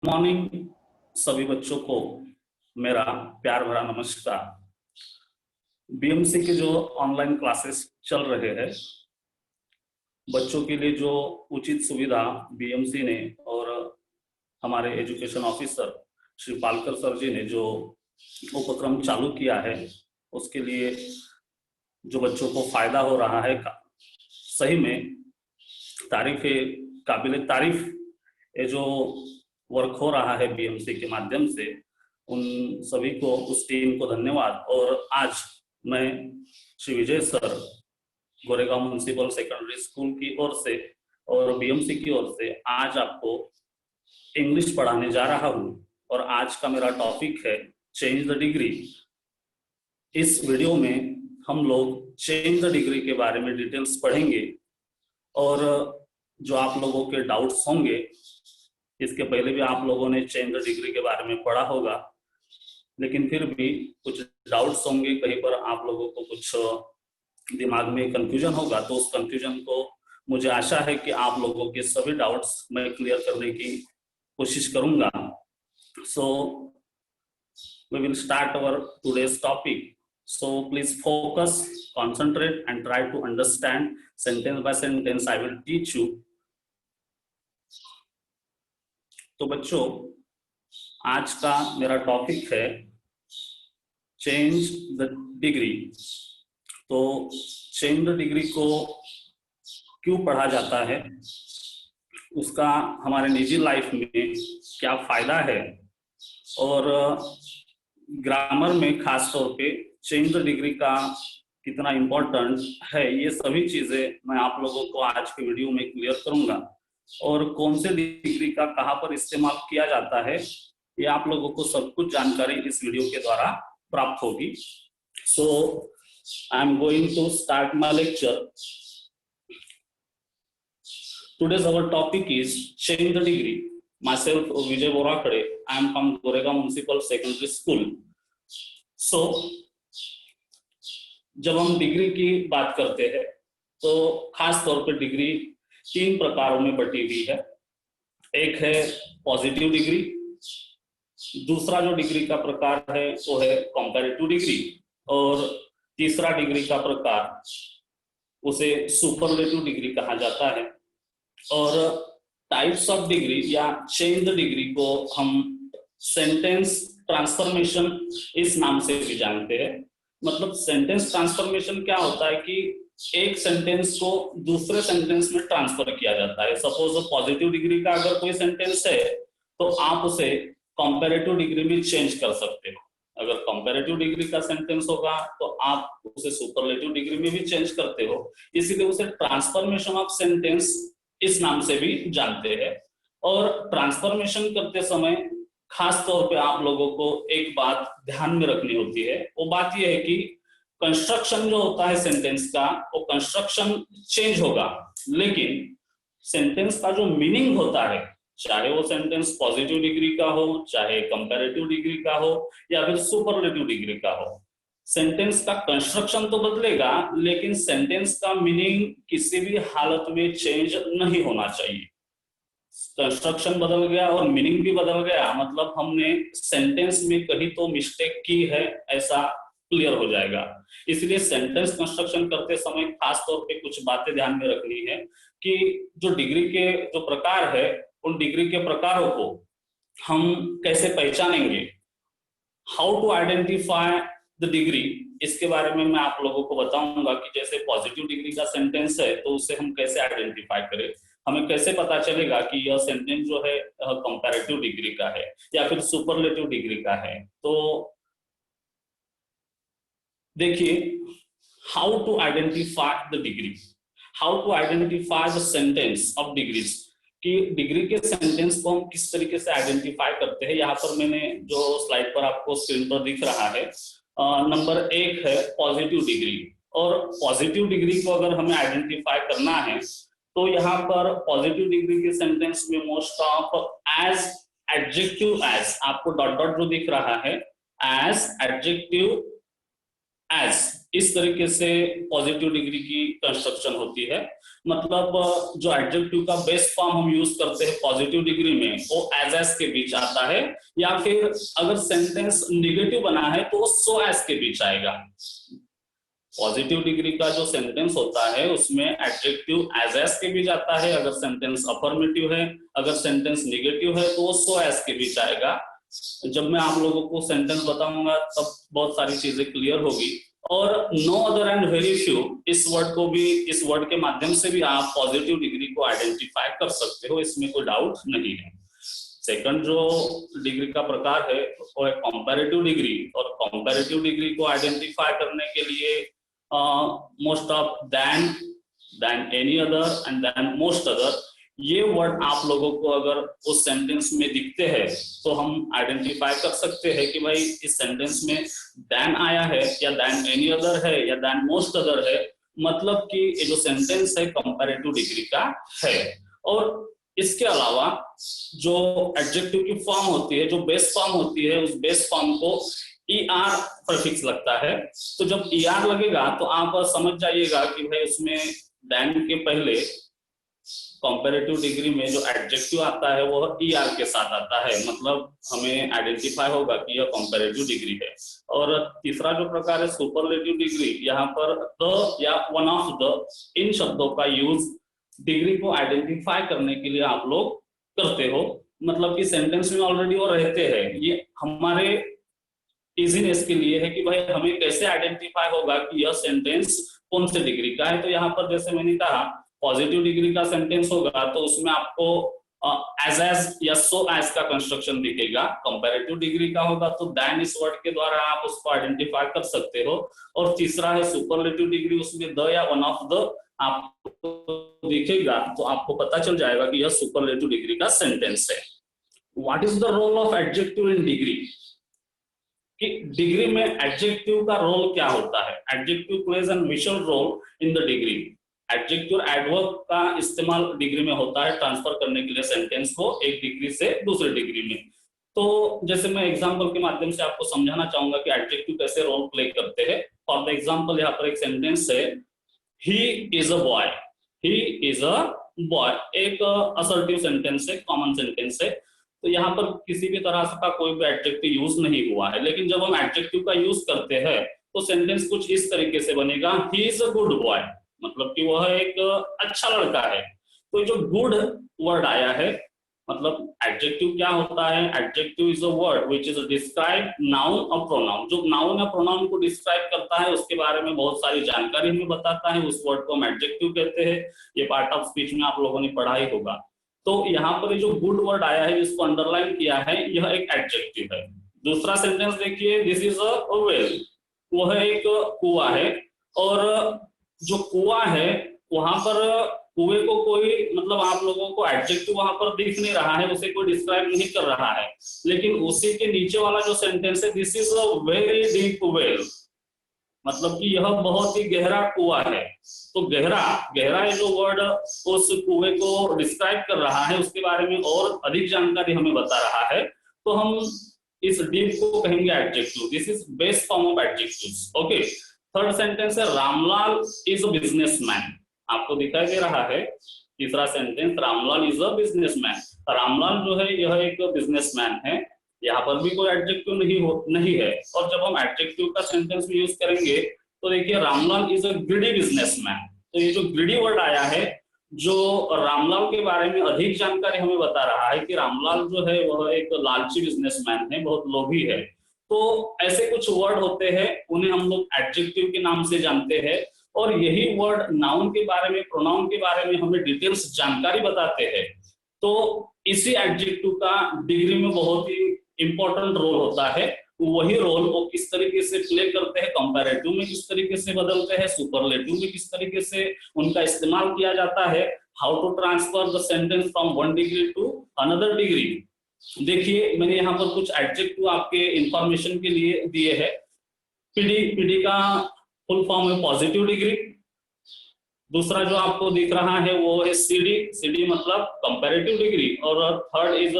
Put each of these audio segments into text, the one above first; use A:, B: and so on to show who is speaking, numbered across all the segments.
A: Morning सभी बच्चों को मेरा प्यार भरा नमस्कार। बीएमसी के जो ऑनलाइन क्लासेस चल रहे हैं, बच्चों के लिए जो उचित सुविधा बीएमसी ने और हमारे education officer Shri Palkar sir जी ने जो उपक्रम चालू किया है, उसके लिए जो बच्चों को फायदा हो रहा है, सही में तारीफ काबिल तारीफ ये जो वर्क हो रहा है बीएमसी के माध्यम से, उन सभी को, उस टीम को धन्यवाद। और आज मैं Shri Vijay sir, Goregaon municipal secondary school की ओर से और बीएमसी की ओर से आज आपको इंग्लिश पढ़ाने जा रहा हूं। और आज का मेरा टॉपिक है चेंज द डिग्री। इस वीडियो में हम लोग चेंज द डिग्री के बारे में डिटेल्स पढ़ेंगे और जो आप लोगों के डाउट्स होंगे, इसके पहले भी आप लोगों ने चेंज द डिग्री के बारे में पढ़ा होगा, लेकिन फिर भी कुछ डाउट्स होंगे, कहीं पर आप लोगों को कुछ दिमाग में कंफ्यूजन होगा, तो उस कंफ्यूजन को मुझे आशा है कि आप लोगों के सभी डाउट्स मैं क्लियर करने की कोशिश करूंगा। So we will start our today's topic. So please focus, concentrate and try to understand sentence by sentence I will teach you. तो बच्चों, आज का मेरा टॉपिक है चेंज द डिग्री। तो चेंज द डिग्री को क्यों पढ़ा जाता है, उसका हमारे निजी लाइफ में क्या फायदा है, और ग्रामर में खास तौर पे चेंज द डिग्री का कितना इम्पोर्टेंट है, ये सभी चीजें मैं आप लोगों को आज के वीडियो में क्लियर करूंगा। और कौन से डिग्री का कहाँ पर इस्तेमाल किया जाता है, ये आप लोगों को सब कुछ जानकारी इस वीडियो के द्वारा प्राप्त होगी। So I am going to start my lecture. Today's our topic is change the degree. Myself Vijay Borakade, I am from Goregaon Municipal Secondary School. So जब हम डिग्री की बात करते हैं तो खास तौर पर डिग्री 3 प्रकारों में बटी हुई है। एक है पॉजिटिव डिग्री, दूसरा जो डिग्री का प्रकार है वो है कंपैरेटिव डिग्री, और तीसरा डिग्री का प्रकार उसे सुपरलेटिव डिग्री कहा जाता है। और टाइप्स ऑफ डिग्री या चेंज द डिग्री को हम सेंटेंस ट्रांसफॉर्मेशन इस नाम से भी जानते हैं। मतलब सेंटेंस ट्रांसफॉर्मेशन क्या होता है कि एक सेंटेंस को दूसरे सेंटेंस में ट्रांसफर किया जाता है। सपोज पॉजिटिव डिग्री का अगर कोई सेंटेंस है तो आप उसे कंपैरेटिव डिग्री में चेंज कर सकते हो। अगर कंपैरेटिव डिग्री का सेंटेंस होगा तो आप उसे सुपरलेटिव डिग्री में भी चेंज करते हो, इसीलिए उसे ट्रांसफॉर्मेशन ऑफ सेंटेंस इस नाम से भी जानते हैं। और ट्रांसफॉर्मेशन करते समय खास तौर पे आप लोगों को एक बात ध्यान में रखनी होती है, वो बात यह है कि कंस्ट्रक्शन जो होता है सेंटेंस का, वो कंस्ट्रक्शन चेंज होगा, लेकिन सेंटेंस का जो मीनिंग होता है, चाहे वो सेंटेंस पॉजिटिव डिग्री का हो, चाहे कंपैरेटिव डिग्री का हो, या फिर सुपरलेटिव डिग्री का हो, सेंटेंस का कंस्ट्रक्शन तो बदलेगा, लेकिन सेंटेंस का मीनिंग किसी भी हालत में चेंज नहीं होना चाहिए। कंस्ट्रक्शन बदल गया और मीनिंग भी बदल गया, मतलब हमने सेंटेंस में कहीं तो मिस्टेक की है, ऐसा क्लियर हो जाएगा। इसलिए सेंटेंस कंस्ट्रक्शन करते समय खास तौर पे कुछ बातें ध्यान में रखनी है कि जो डिग्री के जो प्रकार है, उन डिग्री के प्रकारों को हम कैसे पहचानेंगे, how to identify the degree, इसके बारे में मैं आप लोगों को बताऊंगा कि जैसे पॉजिटिव डिग्री का सेंटेंस है तो उसे हम कैसे आइडेंटिफाई करें, हमें कैसे पता चलेगा कि यह सेंटेंस जो है कंपैरेटिव डिग्री का है या फिर सुपरलेटिव डिग्री का है। तो देखिए, how to identify the degree, how to identify the sentence of degrees, कि डिग्री के सेंटेंस को हम किस तरीके से आइडेंटिफाई करते हैं। यहाँ पर मैंने जो स्लाइड पर आपको स्क्रीन पर दिख रहा है, नंबर 1 है पॉजिटिव डिग्री। और पॉजिटिव डिग्री को अगर हमें आइडेंटिफाई करना है तो यहाँ पर पॉजिटिव डिग्री के सेंटेंस में most of as, adjective as, आपको डॉट डॉट जो दिख रहा है, एज, एडजेक्टिव एज, इस तरीके से पॉजिटिव डिग्री की कंस्ट्रक्शन होती है। मतलब जो एडजेक्टिव का बेस्ट फॉर्म हम यूज करते हैं पॉजिटिव डिग्री में वो एज के बीच आता है, या फिर अगर सेंटेंस निगेटिव बना है तो वो सो एज के बीच आएगा। पॉजिटिव डिग्री का जो सेंटेंस होता है उसमें एडजेक्टिव एज के बीच आता है, अगर सेंटेंस अफर्मेटिव है, अगर सेंटेंस निगेटिव है तो वो सो एज के बीच आएगा। जब मैं आप लोगों को सेंटेंस बताऊंगा तब बहुत सारी चीजें क्लियर होगी। और no other and very few, इस वर्ड के माध्यम से भी आप पॉजिटिव डिग्री को आइडेंटिफाई कर सकते हो, इसमें कोई डाउट नहीं है। सेकंड जो डिग्री का प्रकार है वो है कंपैरेटिव डिग्री, और कंपैरेटिव डिग्री को आइडेंटिफाई करने के लिए most of, than any other and than most other, ये वर्ड आप लोगों को अगर उस सेंटेंस में दिखते हैं तो हम आइडेंटिफाई कर सकते हैं कि भाई इस सेंटेंस में देन आया है, या देन एनी अदर है, या देन मोस्ट अदर है, मतलब कि ये जो सेंटेंस है कंपैरेटिव डिग्री का है। और इसके अलावा जो एडजेक्टिव की फॉर्म होती है, जो बेस फॉर्म होती है, उस बेस फॉर्म को ER प्रीफिक्स लगता है। तो जब ER लगेगा तो आप समझ जाइएगा कि भाई उसमें देन के पहले कंपैरेटिव डिग्री में जो एडजेक्टिव आता है वो ER के साथ आता है, मतलब हमें आइडेंटिफाई होगा कि यह कंपैरेटिव डिग्री है। और तीसरा जो प्रकार है सुपरलेटिव डिग्री, यहाँ पर द या वन ऑफ द, इन शब्दों का यूज डिग्री को आइडेंटिफाई करने के लिए आप लोग करते हो, मतलब कि सेंटेंस में ऑलरेडी वो रहते हैं। ये हमारे इजीनेस के लिए है कि भाई हमें कैसे आइडेंटिफाई होगा कि यह सेंटेंस कौन से डिग्री का है। तो यहाँ पर जैसे मैंने कहा पॉजिटिव डिग्री का सेंटेंस होगा तो उसमें आपको एज या सो एज का कंस्ट्रक्शन दिखेगा। कंपैरेटिव डिग्री का होगा तो देन इस वर्ड के द्वारा आप उसको आइडेंटिफाई कर सकते हो। और तीसरा है सुपरलेटिव डिग्री, उसमें द या वन ऑफ द आपको दिखेगा तो आपको पता चल जाएगा कि यह सुपरलेटिव डिग्री का सेंटेंस है। What is the role of adjective in degree, कि डिग्री में एडजेक्टिव का रोल क्या होता है। Adjective plays an visual role in the degree. Adjective adverb का इस्तेमाल डिग्री में होता है ट्रांसफर करने के लिए सेंटेंस को एक डिग्री से दूसरे डिग्री में। तो जैसे मैं एग्जांपल के माध्यम से आपको समझाना चाहूंगा कि एडजेक्टिव कैसे रोल प्ले करते हैं। फॉर द एग्जांपल यहाँ पर एक सेंटेंस है, he is a boy, he is a boy, एक असर्टिव सेंटेंस है, कॉमन सेंटेंस है। तो यहाँ पर किसी भी तरह का कोई भी एडजेक्टिव यूज नहीं हुआ है, लेकिन जब हम एडजेक्टिव का यूज करते हैं तो सेंटेंस कुछ इस तरीके से बनेगा, he is a good boy, मतलब कि वह एक अच्छा लड़का है। तो जो गुड वर्ड आया है, मतलब एडजेक्टिव क्या होता है, adjective is a word which is describe noun और प्रोनाउन। जो नाउन या प्रोनाउन को डिस्क्राइब करता है उसके बारे में बहुत सारी जानकारी हमें बताता है, उस वर्ड को हम एडजेक्टिव कहते हैं। ये पार्ट ऑफ स्पीच में आप लोगों ने पढ़ा ही होगा। तो यहाँ पर जो गुड वर्ड आया है जिसको अंडरलाइन किया है, यह एक एडजेक्टिव है। दूसरा सेंटेंस देखिए, दिस इज अ वेल, वह एक कुआं है। और जो कुआं है वहां पर कुएं को कोई, मतलब आप लोगों को एडजेक्टिव वहां पर दिख नहीं रहा है, उसे कोई डिस्क्राइब नहीं कर रहा है, लेकिन उसी के नीचे वाला जो सेंटेंस है, this is a very deep well, मतलब कि यह बहुत ही गहरा कुआं है। तो गहरा ये जो वर्ड उस कुएं को डिस्क्राइब कर रहा है, उसके बारे में और अधिक जानकारी हमें बता रहा है, तो हम इस डीप को कहेंगे adjective. This is best form of adjectives. Okay, third sentence है, रामलाल इज अ बिजनेसमैन, आपको दिखाई दे रहा है तीसरा sentence, Ramlal is a businessman. Ramlal जो है यह एक बिजनेसमैन है, यहाँ पर भी कोई एडजेक्टिव नहीं है। और जब हम एडजेक्टिव का सेंटेंस में यूज करेंगे तो देखिए, Ramlal is a greedy businessman. तो ये जो ग्रीडी वर्ड आया है, जो रामलाल के बारे में अधिक जानकारी हमें बता रहा है कि रामलाल जो है वह एक लालची बिजनेसमैन है, बहुत लोभी है। तो ऐसे कुछ वर्ड होते हैं, उन्हें हम लोग एडजेक्टिव के नाम से जानते हैं। और यही वर्ड नाउन के बारे में, प्रोनाउन के बारे में हमें डिटेल्स जानकारी बताते हैं। तो इसी एडजेक्टिव का डिग्री में बहुत ही इंपॉर्टेंट रोल होता है। वही रोल वो किस तरीके से प्ले करते हैं, कंपैरेटिव में किस तरीके से बदलते हैं, सुपरलेटिव में किस तरीके से उनका इस्तेमाल किया जाता है, how to transfer the sentence from one degree to another degree. देखिए, मैंने यहाँ पर कुछ एडजेक्टिव आपके इंफॉर्मेशन के लिए दिए हैं। पीडी का फुल फॉर्म है पॉजिटिव डिग्री। दूसरा जो आपको दिख रहा है वो है सीडी मतलब कंपैरेटिव डिग्री। और third is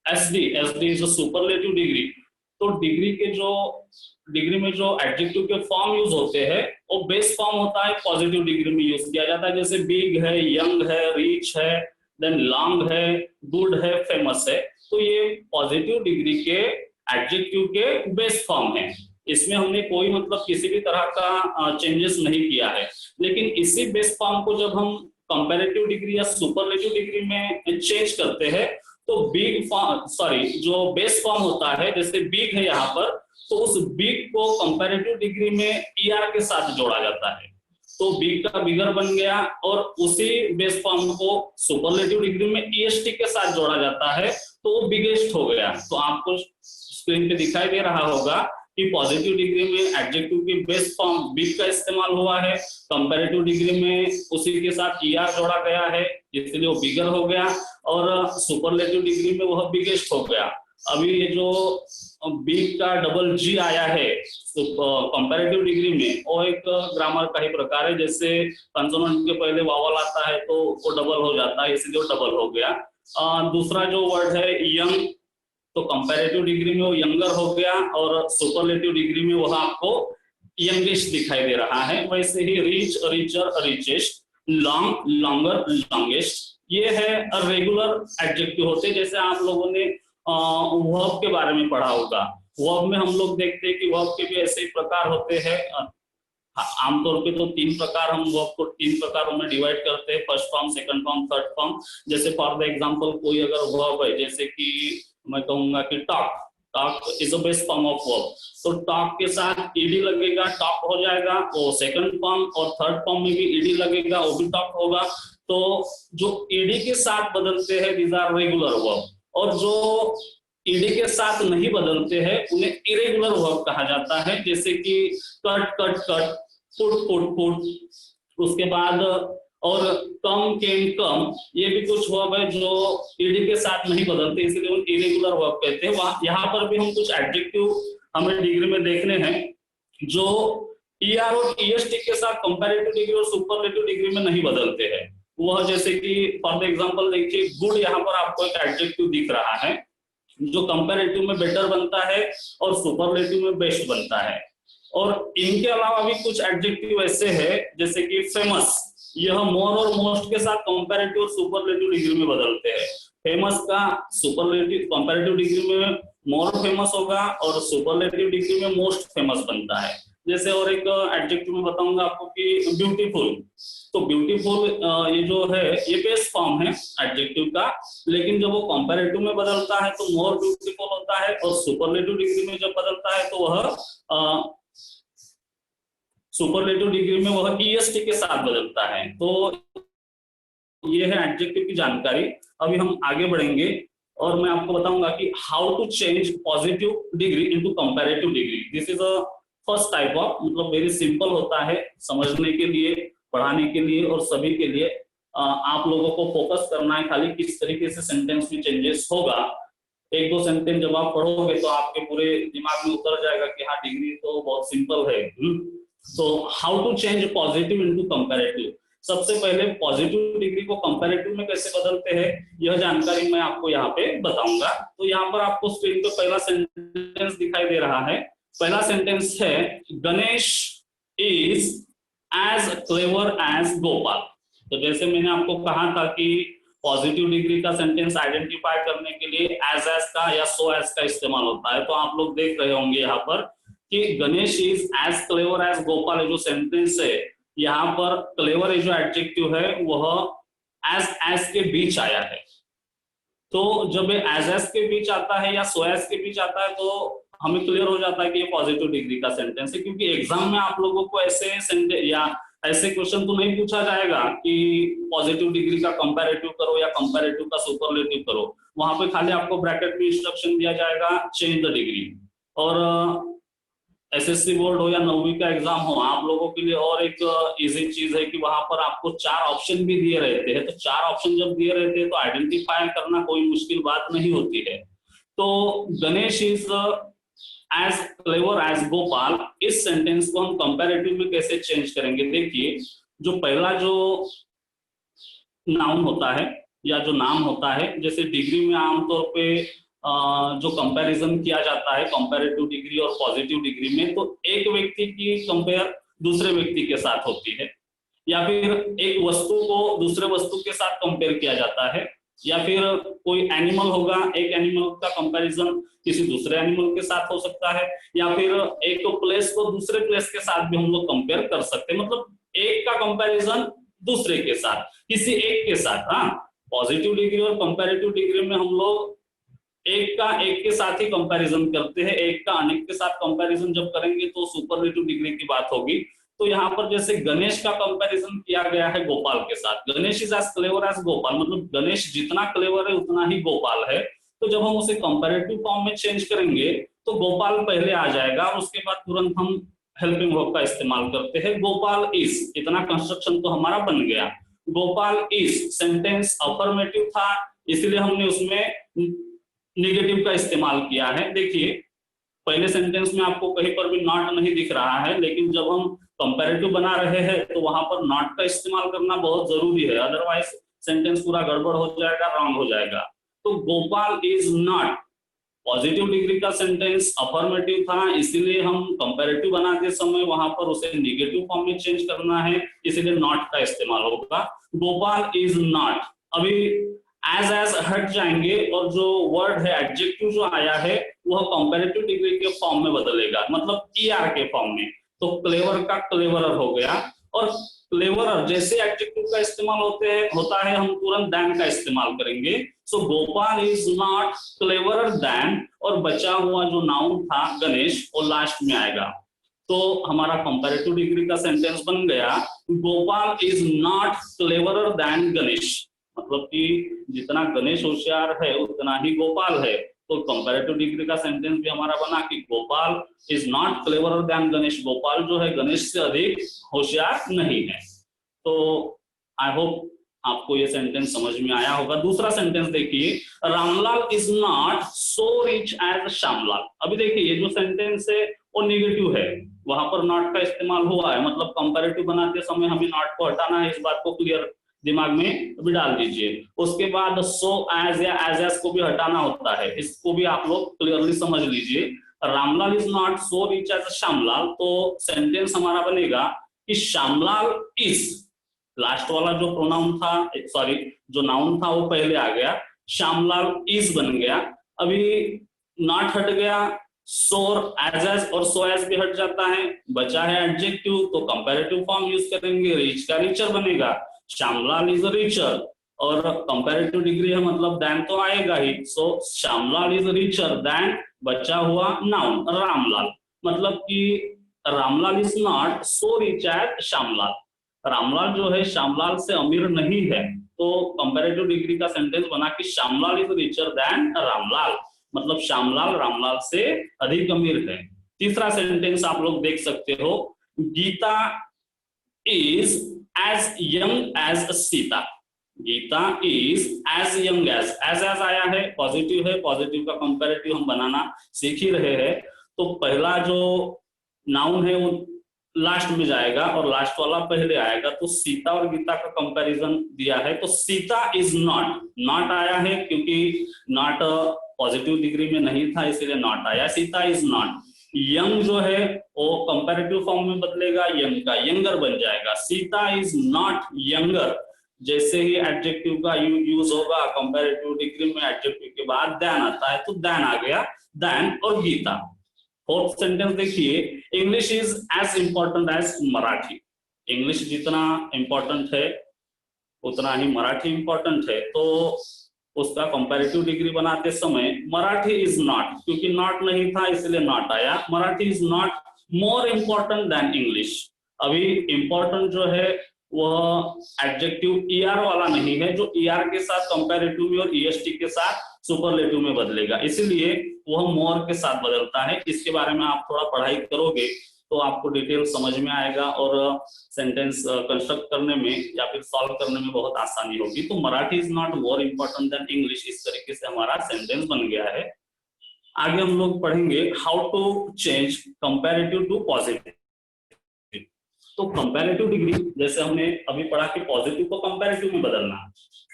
A: SD is a superlative degree. तो डिग्री में जो एडजेक्टिव के फॉर्म यूज होते हैं वो बेस फॉर्म होता है, पॉजिटिव डिग्री में यूज किया जाता है। जैसे बिग है, यंग है, रिच है, देन लॉन्ग है, गुड है, फेमस है। तो ये पॉजिटिव डिग्री के एडजेक्टिव के बेस फॉर्म है। इसमें हमने कोई मतलब किसी भी तरह का चेंजेस नहीं किया है। लेकिन इसी बेस फॉर्म को जब हम कंपैरेटिव डिग्री या सुपरलेटिव डिग्री में चेंज करते हैं तो बिग फॉर्म, सॉरी, जो बेस फॉर्म होता है, जैसे बिग है यहाँ पर, तो उस बिग को कंपैरेटिव डिग्री में ईआर के साथ जोड़ा जाता है, तो बिग का बिगर बन गया। और उसी बेस फॉर्म को सुपरलेटिव डिग्री में ईएसटी के साथ जोड़ा जाता है, तो वो बिगेस्ट हो गया। तो आपको स्क्रीन पे दिखाई दे रहा होगा कि पॉजिटिव डिग्री में एडजेक्टिव की बेस फॉर्म बिग का इस्तेमाल हुआ है, कंपैरेटिव डिग्री में उसी के साथ ईआर जोड़ा गया है, इसलिए वो बिगर हो गया, और सुपरलेटिव डिग्री में वह बिगेस्ट हो गया। अभी ये जो बिग का डबल जी आया है कंपैरेटिव डिग्री में, वो एक ग्रामर का ही प्रकार है। जैसे कंसोनेंट के पहले वावल आता है तो वो डबल हो जाता है, इसलिए वो डबल हो गया। दूसरा जो वर्ड है यंग, तो कंपैरेटिव डिग्री में वो यंगर हो गया, और सुपरलेटिव डिग्री में वह आपको यंगेस्ट दिखाई दे रहा है। वैसे ही rich, richer, richest, long, longer, longest, ये है रेगुलर एडजेक्टिव होते। जैसे आप लोगों ने वर्ब के बारे में पढ़ा होगा, वर्ब में हम लोग देखते हैं कि वर्ब के भी ऐसे ही प्रकार होते हैं। आमतौर पे तो 3 प्रकार, हम वर्ब को 3 प्रकारों में डिवाइड करते हैं, first form, second form, third form. जैसे फॉर द एग्जांपल कोई अगर वर्ब है, जैसे कि मैं कहूंगा कि talk, talk is a best form of verb, तो टॉक के साथ ईडी लगेगा, टॉक हो जाएगा, वो सेकंड फॉर्म, और थर्ड फॉर्म में भी ईडी लगेगा, वो भी टॉक होगा। तो जो ईडी के साथ बदलते हैं दीज आर रेगुलर वर्ब, और जो ईडी के साथ नहीं बदलते हैं उन्हें इरेगुलर वर्ब कहा जाता है। जैसे कि cut, cut, cut, put, put, put, उसके बाद और कम, केम, कम, ये भी कुछ वर्ब है जो ईडी के साथ नहीं बदलते, इसलिए उन इरेगुलर वर्ब कहते हैं। वहां यहाँ पर भी हम कुछ एडजेक्टिव हमें डिग्री में देखने हैं जो ईआर और ईएसटी के साथ कंपैरेटिव डिग्री और सुपरलेटिव डिग्री में नहीं बदलते हैं। वह जैसे कि फॉर द एग्जांपल देखिए, गुड, यहाँ पर आपको एक एडजेक्टिव दिख रहा है जो कंपैरेटिव में बेटर बनता है और सुपरलेटिव में बेस्ट बनता है। और इनके अलावा भी कुछ एडजेक्टिव ऐसे हैं जैसे कि फेमस, यह मोर और मोस्ट के साथ कंपैरेटिव और सुपरलेटिव डिग्री में बदलते हैं। फेमस का सुपरलेटिव कंपैरेटिव डिग्री में मोर फेमस होगा और सुपरलेटिव डिग्री में मोस्ट फेमस बनता है। जैसे और एक एडजेक्टिव में बताऊंगा आपको कि ब्यूटीफुल, तो ब्यूटीफुल ये जो है ये बेस फॉर्म है एडजेक्टिव का, लेकिन जब वो कंपैरेटिव में बदलता है तो मोर ब्यूटीफुल होता है, और सुपरलेटिव डिग्री में जब बदलता है तो वह सुपरलेटिव डिग्री में वह ईएसटी के साथ बदलता है। तो ये है एडजेक्टिव की जानकारी। अभी हम आगे बढ़ेंगे और मैं आपको बताऊंगा कि how to change positive degree into comparative degree. This is a first type of, मतलब वेरी सिंपल होता है समझने के लिए, पढ़ाने के लिए और सभी के लिए। आप लोगों को फोकस करना है खाली किस तरीके से सेंटेंस में चेंजेस होगा। एक दो सेंटेंस जब आप पढ़ोगे तो आपके पूरे दिमाग में उतर जाएगा कि हाँ डिग्री तो बहुत सिंपल है। तो how to change positive into comparative. सबसे पहले पॉजिटिव डिग्री को कंपैरेटिव में कैसे बदलते हैं यह जानकारी मैं आपको यहाँ पे बताऊंगा। तो यहाँ पर आपको स्क्रीन पे पहला सेंटेंस दिखाई दे रहा है। पहला सेंटेंस है Ganesh is as clever as Gopal. तो जैसे मैंने आपको कहा था कि पॉजिटिव डिग्री का सेंटेंस आइडेंटिफाई करने के लिए एज का या सो एज का इस्तेमाल होता है। तो आप लोग देख रहे होंगे यहाँ पर कि Ganesh is as clever as Gopal जो सेंटेंस है, यहाँ पर क्लेवर जो एडजेक्टिव है वह एज के बीच आया है। तो जब एज के बीच आता है या सो एज के बीच आता है तो हमें क्लियर हो जाता है कि ये पॉजिटिव डिग्री का सेंटेंस है, क्योंकि एग्जाम में आप लोगों को ऐसे सेंटेंस या ऐसे क्वेश्चन तो नहीं पूछा जाएगा कि पॉजिटिव डिग्री का कंपैरेटिव करो या कंपैरेटिव का सुपरलेटिव करो। वहां पे खाली आपको ब्रैकेट में इंस्ट्रक्शन दिया जाएगा चेंज द डिग्री। और एसएससी बोर्ड हो या 9वीं का एग्जाम हो, आप लोगों के लिए और एक इजी चीज है कि वहां पर आपको 4 ऑप्शन भी दिए रहते हैं। तो 4 ऑप्शन जब दिए रहते हैं तो आइडेंटिफाई करना कोई मुश्किल बात नहीं होती है। तो Ganesh is as clever as Gopal, इस सेंटेंस को हम कंपैरेटिव में कैसे चेंज करेंगे। देखिए, जो पहला जो नाउन होता है या जो नाम होता है, जैसे डिग्री में आमतौर पे जो कंपैरिजन किया जाता है कंपैरेटिव डिग्री और पॉजिटिव डिग्री में, तो एक व्यक्ति की कंपेयर दूसरे व्यक्ति के साथ होती है, या फिर एक वस्तु को दूसरे वस्तु के साथ कंपेयर किया जाता है, या फिर कोई एनिमल होगा, एक एनिमल का कंपैरिजन किसी दूसरे एनिमल के साथ हो सकता है, या फिर एक प्लेस को दूसरे प्लेस के साथ भी हम लोग कंपेयर कर सकते हैं। मतलब एक का कंपैरिजन दूसरे के साथ, किसी एक के साथ। हाँ, पॉजिटिव डिग्री और कंपैरेटिव डिग्री में हम लोग एक का एक के साथ ही कंपैरिजन करते हैं, एक का अनेक के साथ कंपैरिजन जब करेंगे तो सुपरलेटिव डिग्री की बात होगी। तो यहाँ पर जैसे गणेश का कंपैरिजन किया गया है गोपाल के साथ, Ganesh is as clever as Gopal, मतलब गणेश जितना क्लेवर है उतना ही गोपाल है। तो जब हम उसे कंपैरेटिव फॉर्म में चेंज करेंगे तो गोपाल पहले आ जाएगा, उसके बाद तुरंत हम हेल्पिंग वर्ब का इस्तेमाल करते हैं, गोपाल इज, इतना कंस्ट्रक्शन तो हमारा बन गया। गोपाल इज सेंटेंस अफर्मेटिव था, इसलिए हमने उसमें निगेटिव का इस्तेमाल किया है। देखिए पहले सेंटेंस में आपको कहीं पर भी नॉट नहीं दिख रहा है, लेकिन जब हम कंपैरेटिव बना रहे हैं तो वहां पर नॉट का इस्तेमाल करना बहुत जरूरी है, अदरवाइज सेंटेंस पूरा गड़बड़ हो जाएगा, रॉन्ग हो जाएगा। तो Gopal is not positive degree का सेंटेंस अफर्मेटिव था, इसीलिए हम कंपैरेटिव बनाते समय वहां पर उसे निगेटिव फॉर्म में चेंज करना है, इसीलिए नॉट का इस्तेमाल होगा। गोपाल इज नॉट, अभी एज हट जाएंगे और जो वर्ड है एडजेक्टिव जो आया है वह कंपैरेटिव डिग्री के फॉर्म में बदलेगा, मतलब ईआर के फॉर्म में। तो क्लेवर का क्लेवरर हो गया, और क्लेवरर जैसे एडजेक्टिव का इस्तेमाल होता है हम तुरंत दैन का इस्तेमाल करेंगे। So Gopal is not cleverer than, और बचा हुआ जो नाउन था गणेश वो लास्ट में आएगा। तो हमारा कंपैरेटिव डिग्री का सेंटेंस बन गया, Gopal is not cleverer than Ganesh, मतलब कि जितना गणेश होशियार है उतना ही गोपाल है। तो कंपैरेटिव डिग्री का सेंटेंस भी हमारा बना कि Gopal is not cleverer than Ganesh, Gopal जो है गणेश से अधिक होशियार नहीं है। तो आई होप आपको ये सेंटेंस समझ में आया होगा। दूसरा सेंटेंस देखिए, Ramlal is not so rich as Shyamlal. अभी देखिए ये जो सेंटेंस है वो निगेटिव है, वहां पर नॉट का इस्तेमाल हुआ है, मतलब कंपैरेटिव बनाते समय हमें नॉट को हटाना है, इस बात को क्लियर दिमाग में भी डाल दीजिए। उसके बाद सो एज या एज को भी हटाना होता है, इसको भी आप लोग क्लियरली समझ लीजिए। Ramlal is not so rich as Shyamlal, तो सेंटेंस हमारा बनेगा कि श्यामलाल इज, लास्ट वाला जो प्रोनाउन था, सॉरी जो नाउन था वो पहले आ गया, श्यामलाल इज बन गया। अभी नॉट हट गया, सोर एज और सो एज भी हट जाता है, बचा है एडजेक्टिव, तो कंपैरेटिव फॉर्म यूज करेंगे, रिच का रिचर बनेगा, श्यामलाल इज रिचर, और कंपैरेटिव डिग्री है मतलब दैन तो आएगा ही। So Shyamlal is richer than बचा हुआ नाउन रामलाल, मतलब कि Ramlal is not so rich as Shyamlal, Ramlal जो है श्यामलाल से अमीर नहीं है। तो कंपैरेटिव डिग्री का सेंटेंस बना कि Shyamlal is richer than Ramlal, मतलब श्यामलाल रामलाल से अधिक अमीर है। तीसरा सेंटेंस आप लोग देख सकते हो, Gita is as young as Sita, Gita is as young as आया है, पॉजिटिव है, पॉजिटिव का कंपैरेटिव हम बनाना सीख ही रहे हैं। तो पहला जो नाउन है वो लास्ट में जाएगा और लास्ट वाला पहले आएगा, तो सीता और गीता का कंपैरिजन दिया है। तो सीता इज नॉट आया है क्योंकि नॉट पॉजिटिव डिग्री में नहीं था, इसीलिए नॉट आया, सीता इज नॉट। यंग जो है वो कंपैरेटिव फॉर्म में बदलेगा, यंग का यंगर बन जाएगा, सीता इज नॉट यंगर। जैसे ही एडजेक्टिव का यूज होगा कंपैरेटिव डिग्री में, एडजेक्टिव के बाद देन आता है, तो देन आ गया, देन और गीता। फोर्थ सेंटेंस देखिए, English is as important as Marathi, English जितना इंपॉर्टेंट है उतना ही मराठी इंपॉर्टेंट है। तो उसका कंपैरेटिव डिग्री बनाते समय मराठी इज नॉट, क्योंकि नॉट नहीं था इसलिए नॉट आया, Marathi is not more important than English. अभी इंपॉर्टेंट जो है वह एडजेक्टिव ईआर वाला नहीं है, जो ईआर के साथ कंपैरेटिव में और ईएसटी के साथ सुपरलेटिव में बदलेगा, इसलिए वह मोर के साथ बदलता है। इसके बारे में आप थोड़ा पढ़ाई करोगे तो आपको डिटेल समझ में आएगा और सेंटेंस कंस्ट्रक्ट करने में या फिर सॉल्व करने में बहुत आसानी होगी। तो Marathi is not more important than English, इस तरीके से हमारा सेंटेंस बन गया है। आगे हम लोग पढ़ेंगे how to change comparative to positive. तो कंपैरेटिव डिग्री जैसे हमने अभी पढ़ा कि पॉजिटिव को कंपैरेटिव में बदलना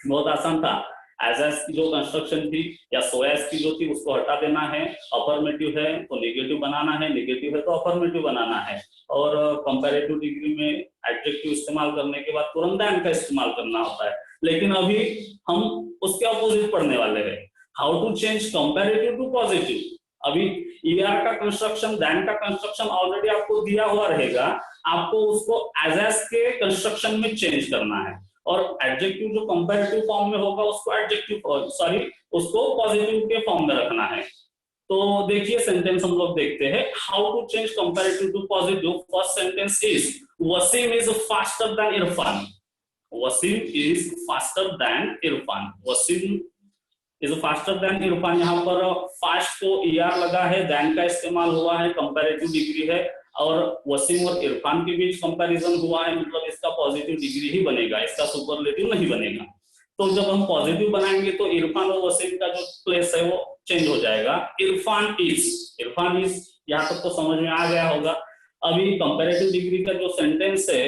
A: बहुत आसान था, एज एस की जो कंस्ट्रक्शन थी या सो एस की जो थी उसको हटा देना है, अफर्मेटिव है तो नेगेटिव बनाना है, नेगेटिव है तो अफर्मेटिव बनाना है, और कंपैरेटिव डिग्री में एडजेक्टिव इस्तेमाल करने के बाद तुरंत दैन का इस्तेमाल करना होता है। लेकिन अभी हम उसके अपोजिट पढ़ने वाले हैं, how to change comparative to positive. अभी ईआर का कंस्ट्रक्शन, दैन का कंस्ट्रक्शन ऑलरेडी आपको दिया हुआ रहेगा, आपको उसको एज एस के कंस्ट्रक्शन में चेंज करना है, और एडजेक्टिव जो कंपैरेटिव फॉर्म में होगा उसको उसको पॉजिटिव के फॉर्म में रखना है। तो देखिए सेंटेंस हम लोग देखते हैं, how to change comparative to positive. First sentence is Wasim is faster than Irfan. Wasim is faster than Irfan. Wasim is faster than Irfan, यहाँ पर फास्ट को ईआर लगा है, देन का इस्तेमाल हुआ है, कंपैरेटिव डिग्री है, और वसीम और इरफान के बीच कंपैरिजन हुआ है, मतलब इसका पॉजिटिव डिग्री ही बनेगा, इसका सुपरलेटिव नहीं बनेगा। तो जब हम पॉजिटिव बनाएंगे तो इरफान और वसीम का जो प्लेस है वो चेंज हो जाएगा। इरफान इज यहाँ तक तो समझ में आ गया होगा। अभी कंपैरेटिव डिग्री का जो सेंटेंस है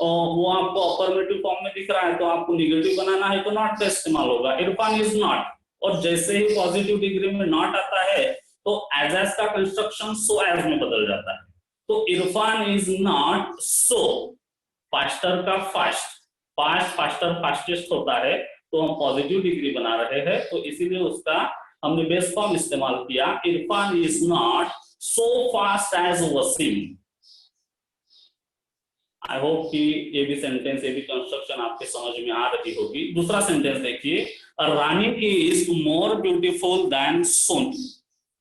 A: वो आपको अफर्मेटिव फॉर्म में दिख रहा है, तो आपको नेगेटिव बनाना है तो नॉट का इस्तेमाल होगा, इरफान इज नॉट। और जैसे ही पॉजिटिव डिग्री में नॉट आता है तो एज एस का कंस्ट्रक्शन सो एज में बदल जाता है। तो Irfan is not so faster का फास्टर फास्टेस्ट होता है, तो हम पॉजिटिव डिग्री बना रहे हैं, तो इसीलिए उसका हमने बेस फॉर्म इस्तेमाल किया, Irfan is not so fast as Wasim. I hope कि ये भी सेंटेंस, ये भी कंस्ट्रक्शन आपके समझ में आ रही होगी। दूसरा सेंटेंस देखिए, Rani is more beautiful than Soni.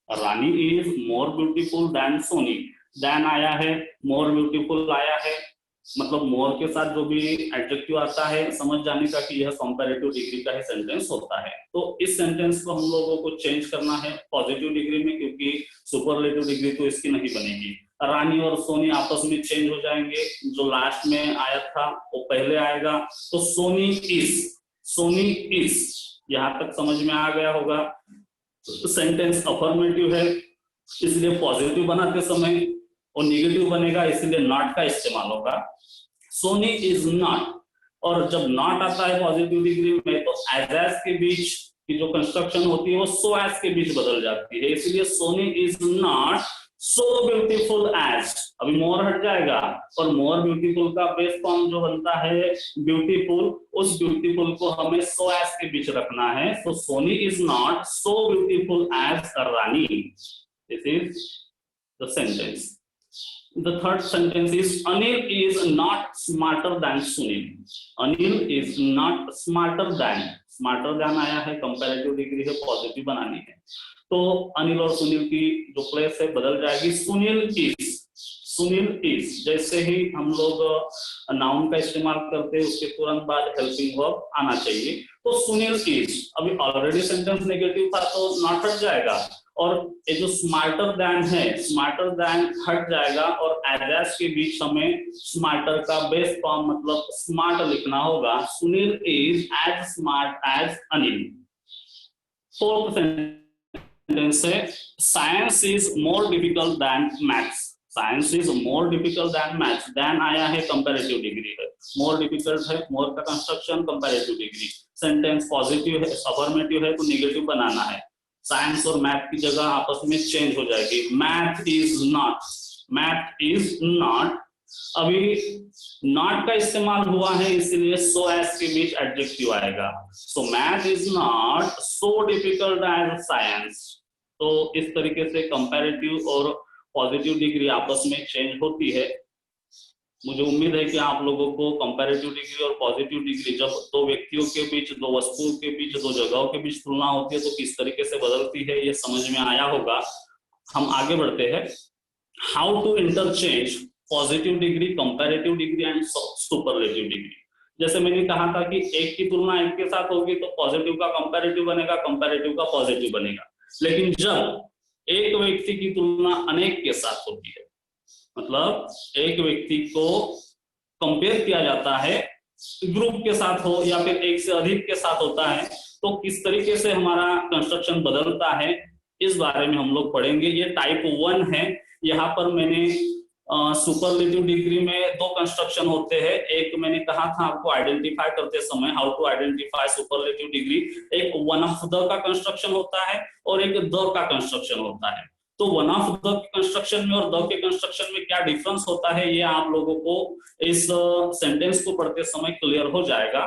A: Rani is more beautiful than Soni. Than आया है, मोर ब्यूटीफुल आया है, मतलब मोर के साथ जो भी एडजेक्टिव आता है समझ जाने का कि यह कंपैरेटिव डिग्री का ही सेंटेंस होता है। तो इस सेंटेंस को हम लोगों को चेंज करना है पॉजिटिव डिग्री में, क्योंकि सुपरलेटिव डिग्री तो इसकी नहीं बनेगी। रानी और सोनी आपस में चेंज हो जाएंगे, जो लास्ट में आया था वो पहले आएगा, तो सोनी इज यहाँ तक समझ में आ गया होगा। सेंटेंस अफर्मेटिव है इसलिए पॉजिटिव बनाते समय, और नेगेटिव बनेगा इसलिए नॉट का इस्तेमाल होगा। सोनी इज नॉट, और जब नॉट आता है पॉजिटिव डिग्री में तो एज एस के बीच की जो कंस्ट्रक्शन होती है वो सो एज के बीच बदल जाती है, इसलिए Soni is not so beautiful as. अभी मोर हट जाएगा और मोर ब्यूटीफुल का बेस फॉर्म जो बनता है ब्यूटीफुल, उस ब्यूटीफुल को हमें सो एज के बीच रखना है। तो Soni is not so beautiful as Rani. This is the sentence. The third sentence is Anil is not smarter than Sunil. Anil is not smarter than. Smarter than आया है, कंपैरेटिव डिग्री है, positive बनानी है, तो अनिल और सुनील की जो प्लेस है बदल जाएगी। सुनील इज जैसे ही हम लोग नाउन का इस्तेमाल करते हैं उसके तुरंत बाद हेल्पिंग वर्ब आना चाहिए, तो सुनील इज। अभी ऑलरेडी सेंटेंस नेगेटिव था तो नॉट हट जाएगा, और ये जो स्मार्टर देन है, स्मार्टर देन हट जाएगा, और एज के बीच हमें स्मार्टर का बेस फॉर्म मतलब स्मार्ट लिखना होगा। Sunil is as smart as Anil. Fourth sentence है, science is more difficult than maths. Science is more difficult than maths. Than आया है, कंपैरेटिव डिग्री है, मोर डिफिकल्ट है, मोर का construction comparative degree. Sentence positive है, अफर्मेटिव है तो नेगेटिव बनाना है। साइंस और मैथ की जगह आपस में चेंज हो जाएगी। Math is not. अभी नॉट का इस्तेमाल हुआ है इसलिए सो एज के बीच एडजेक्टिव आएगा। So math is not so difficult as science. तो इस तरीके से कंपैरेटिव और पॉजिटिव डिग्री आपस में चेंज होती है। मुझे उम्मीद है कि आप लोगों को कंपैरेटिव डिग्री और पॉजिटिव डिग्री जब दो व्यक्तियों के बीच, दो वस्तुओं के बीच, दो जगहों के बीच तुलना होती है तो किस तरीके से बदलती है ये समझ में आया होगा। हम आगे बढ़ते हैं। How to interchange positive degree, comparative degree and superlative degree. जैसे मैंने कहा था कि एक की तुलना एक के साथ होगी तो पॉजिटिव का कंपैरेटिव बनेगा, कंपैरेटिव का पॉजिटिव बनेगा। लेकिन जब एक व्यक्ति की तुलना अनेक के साथ होती है, मतलब एक व्यक्ति को कंपेयर किया जाता है, ग्रुप के साथ हो या फिर एक से अधिक के साथ होता है, तो किस तरीके से हमारा कंस्ट्रक्शन बदलता है इस बारे में हम लोग पढ़ेंगे। ये टाइप 1 है। यहाँ पर मैंने सुपरलेटिव डिग्री में दो कंस्ट्रक्शन होते हैं। एक मैंने कहा था आपको आइडेंटिफाई करते समय, how to identify superlative degree. एक वन ऑफ द का कंस्ट्रक्शन होता है और एक द का कंस्ट्रक्शन होता है। तो वन ऑफ द के कंस्ट्रक्शन में और द के कंस्ट्रक्शन में क्या डिफरेंस होता है, ये आप लोगों को इस सेंटेंस को पढ़ते समय क्लियर हो जाएगा।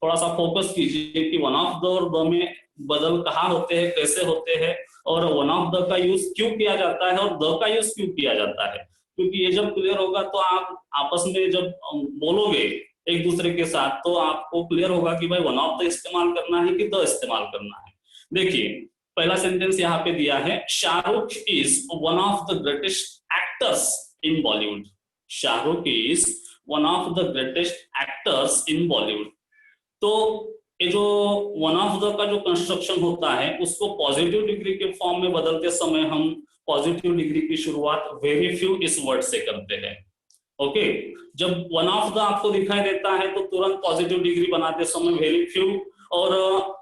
A: थोड़ा सा फोकस कीजिए कि वन ऑफ द और द में बदल कहाँ होते हैं, कैसे होते हैं, और वन ऑफ द का यूज क्यों किया जाता है और द का यूज क्यों किया जाता है। क्योंकि ये जब क्लियर होगा तो आप आपस में जब बोलोगे एक दूसरे के साथ तो आपको क्लियर होगा कि भाई वन ऑफ द इस्तेमाल करना है कि द इस्तेमाल करना है। देखिए पहला सेंटेंस यहाँ पे दिया है, Shahrukh is one of the greatest actors in Bollywood. Shahrukh is one of the greatest actors in Bollywood. तो ये जो वन ऑफ द का जो कंस्ट्रक्शन होता है उसको पॉजिटिव डिग्री के फॉर्म में बदलते समय हम पॉजिटिव डिग्री की शुरुआत वेरी फ्यू इस वर्ड से करते हैं। ओके, जब वन ऑफ द आपको दिखाई देता है तो तुरंत पॉजिटिव डिग्री बनाते समय वेरी फ्यू, और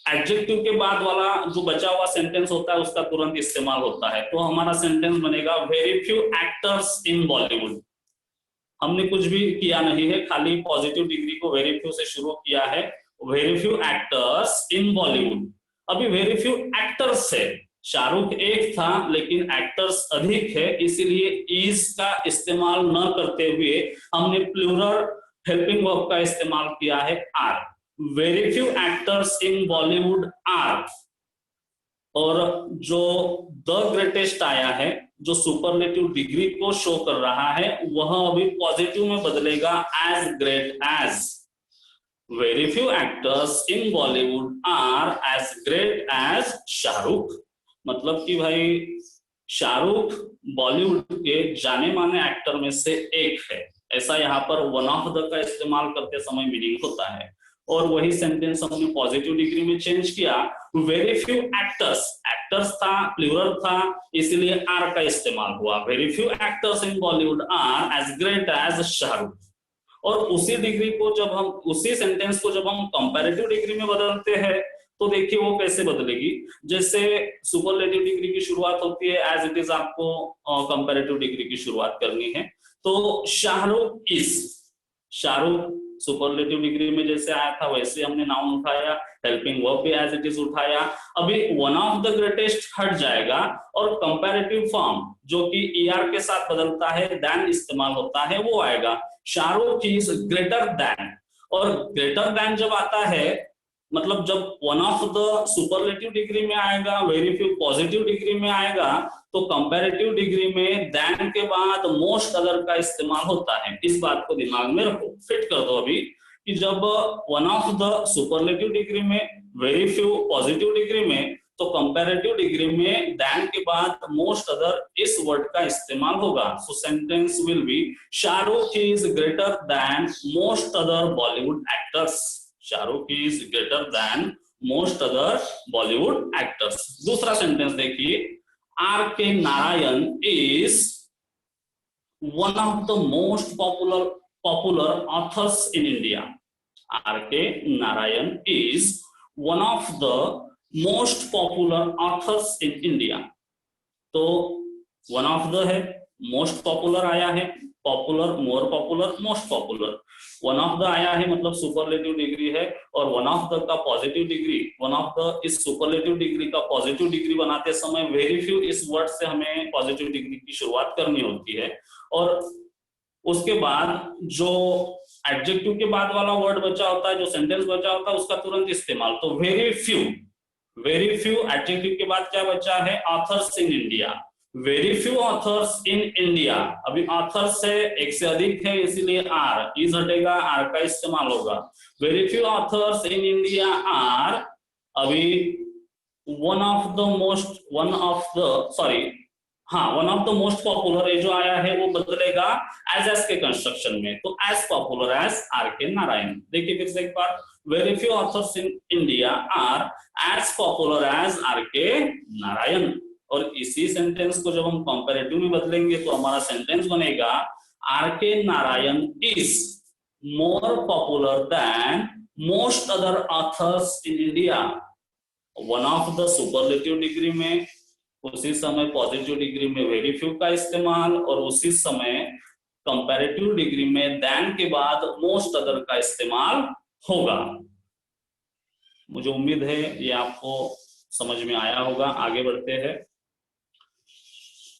A: एडजेक्टिव के बाद वाला जो बचा हुआ सेंटेंस होता है उसका तुरंत इस्तेमाल होता है। तो हमारा सेंटेंस बनेगा very few actors in Bollywood. हमने कुछ भी किया नहीं है, खाली पॉजिटिव डिग्री को वेरी फ्यू से शुरू किया है। Very few actors in Bollywood. अभी वेरी फ्यू एक्टर्स है, शाहरुख एक था लेकिन एक्टर्स अधिक है, इसीलिए इज का इस्तेमाल न करते हुए हमने प्लूरल हेल्पिंग वर्ब का इस्तेमाल किया है are. Very few actors in Bollywood are. और जो द ग्रेटेस्ट आया है जो सुपरलेटिव डिग्री को शो कर रहा है वह अभी पॉजिटिव में बदलेगा as great as. Very few actors in Bollywood are as great as Shahrukh. मतलब कि भाई शाहरुख बॉलीवुड के जाने माने एक्टर में से एक है, ऐसा यहाँ पर वन ऑफ द का इस्तेमाल करते समय मीनिंग होता है। और वही सेंटेंस हमने पॉजिटिव डिग्री में चेंज किया, वेरी फ्यू एक्टर्स, एक्टर्स था प्लूरल था इसलिए आर का इस्तेमाल हुआ। Very few actors in Bollywood are as great as Shahrukh. और उसी डिग्री को जब हम उसी सेंटेंस को जब हम कंपैरेटिव डिग्री में बदलते हैं तो देखिए वो कैसे बदलेगी। जैसे सुपरलेटिव डिग्री की शुरुआत होती है एज इट इज, आपको कंपैरेटिव डिग्री की शुरुआत करनी है। तो Shahrukh is, Shahrukh superlative degree में जैसे आया था वैसे हमने नाउन उठाया, हेल्पिंग वर्ब भी एज इट इज उठाया। अभी वन ऑफ द ग्रेटेस्ट हट जाएगा और कंपैरेटिव फॉर्म जो कि ईआर के साथ बदलता है, देन इस्तेमाल होता है, वो आएगा शाहरुख इज ग्रेटर देन। और ग्रेटर देन जब आता है मतलब जब one of the superlative degree में आएगा, वेरी फ्यू पॉजिटिव डिग्री में आएगा, तो कंपैरेटिव डिग्री में देन के बाद मोस्ट अदर का इस्तेमाल होता है। इस बात को दिमाग में रखो, फिट कर दो अभी कि जब one of the superlative degree में, वेरी फ्यू पॉजिटिव डिग्री में, तो कंपैरेटिव डिग्री में देन के बाद मोस्ट अदर इस वर्ड का इस्तेमाल होगा। So sentence will be Shahrukh is greater than most other Bollywood actors. Shahrukh is greater than most other Bollywood actors. दूसरा सेंटेंस देखिए, R K Narayan is one of the most popular authors in India. R K Narayan is one of the most popular authors in India. तो one of the है, most popular आया है, popular, more popular, most popular. One of the आया है मतलब superlative degree है, और one of the का positive degree, one of the इस सुपरलेटिव डिग्री का पॉजिटिव डिग्री बनाते समय वेरी फ्यू इस वर्ड से हमें पॉजिटिव डिग्री की शुरुआत करनी होती है। और उसके बाद जो एडजेक्टिव के बाद वाला वर्ड बचा होता है, जो सेंटेंस बचा होता है, उसका तुरंत इस्तेमाल। तो very few, very few adjective के बाद क्या बचा है, authors in India. Very few authors in India. अभी ऑथर्स है, एक से अधिक है, इसीलिए आर, इज हटेगा, आर का इस्तेमाल होगा। Very few authors in India are, अभी one of the most popular ये जो आया है वो बदलेगा एस के कंस्ट्रक्शन में, तो as popular as R K Narayan. देखिए फिर से एक बार, very few authors in India are as popular as R K Narayan. और इसी सेंटेंस को जब हम कंपैरेटिव में बदलेंगे तो हमारा सेंटेंस बनेगा R K Narayan is more popular than most other authors in India. One of the superlative degree में उसी समय पॉजिटिव डिग्री में वेरी फ्यू का इस्तेमाल, और उसी समय कंपैरेटिव डिग्री में देन के बाद मोस्ट अदर का इस्तेमाल होगा। मुझे उम्मीद है ये आपको समझ में आया होगा। आगे बढ़ते हैं।